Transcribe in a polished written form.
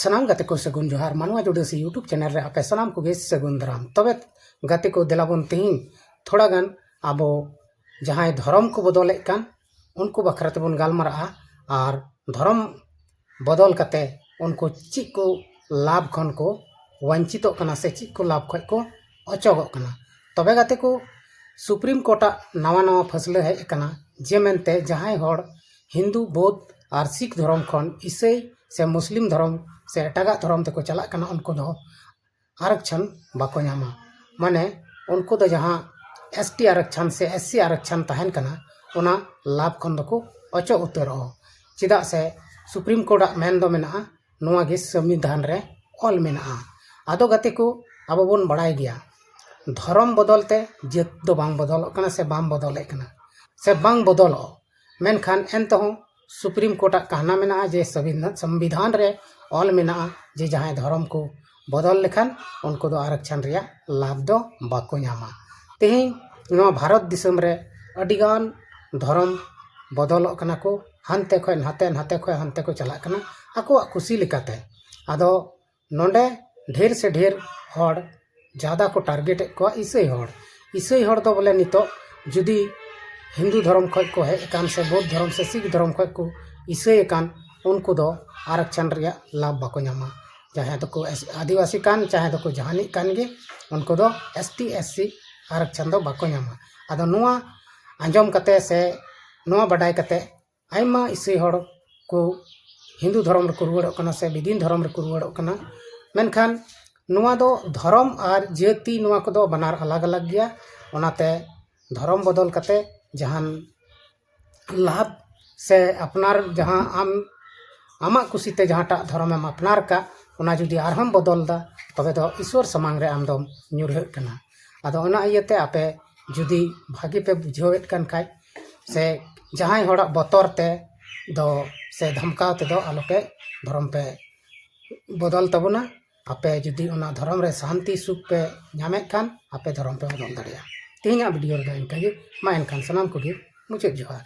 सनाम गाते को सगुन जोहार मानवा जुड़े से यूट्यूब चैनल रे आपे सनाम को गे सगुन दाराम तबे गाते को दिलाबन तेहिं थोड़ा गान आबो जहां धर्म को बदले कान उनको बखरा तेबन गालमारा और धर्म बदल काते उनको चिक को लाभ खन को वंचित कना से चिक को लाभ खय को अचोगो कना तबे गाते को सुप्रीम कोर्ट नवा नवा फैसले हेज कना जे मेनते जहां हड़ हिंदू बौद्ध और सिख धर्म खन ईसाई से मुस्लिम धर्म से एटागा धर्म तक चला कना उनको दो आरक्षण बाको नामा माने उनको दो जहां एसटी आरक्षण से एससी आरक्षण तहन कना उना लाभ खन दको अचो उतरो चिदा से सुप्रीम कोर्ट मेन दो मेना नोआ गे संविधान रे ऑल मेना आदो गते को अब बोन बड़ाई गया धर्म बदलते जेत दो बांग बदल कना से बाम बदले कना से बांग बदलो मेनखान एनतो सुप्रीम कोर्ट कहना मेना जे संविधान रे ऑल मेना जे जहां धर्म को बदल लेखान उनको दो आरक्षण रिया लाभ दो बाको नामा तेहिं भारत दिसम रे अडिगान धर्म बदल कना को हानते खय हानते को चला कना आको खुशी लेकाते आदो नोंडे ढेर से ढेर हड़ ज्यादा को टारगेट को ईसाई हड़ दो बोले नितो जुदी हिंदू धर्म खय को हेज कान से बौद्ध धर्म से सिख धर्म खय को ईसाई कान उनको दो आरक्षण रिया लाभ बाको नामा चाहे तो को आदिवासी कान चाहे तो को जहानी कान गे उनको दो एसटी एससी आरक्षण दो बाको नामा आदो नुआ आंजम कते से नुआ बडाय कते आयमा ईसाई हड़ को हिंदू धर्म रे को रुवाड़ो कना से बिदीन धर्म रे को रुवाड़ो कना मेनखान नुआ दो धर्म और जाति नुआ को दो बनार अलग अलग गया ओनाते धर्म बदल कते जहान लाभ से अपनार जहां आमा कुसीते जहांटा धर्म में अपनार का ओना जुदी आरहम बदल दा तबे दो ईश्वर समांग रे आम दम न्यूरहत कना आदो ओना इयते आपे जुदी भागी पे बुझावेत कान खाय से जहां हड़ा बतर ते दो से धमकाव ते दो आलोपे धर्म पे बदल तबना आपे जुदी ओना धर्म रे शांति सुख पे नामे कान आपे धर्म पे बदल दाड़िया तेहिना वीडियो रे इनका गे मा एनखान सनाम को गे मुझे जोहार।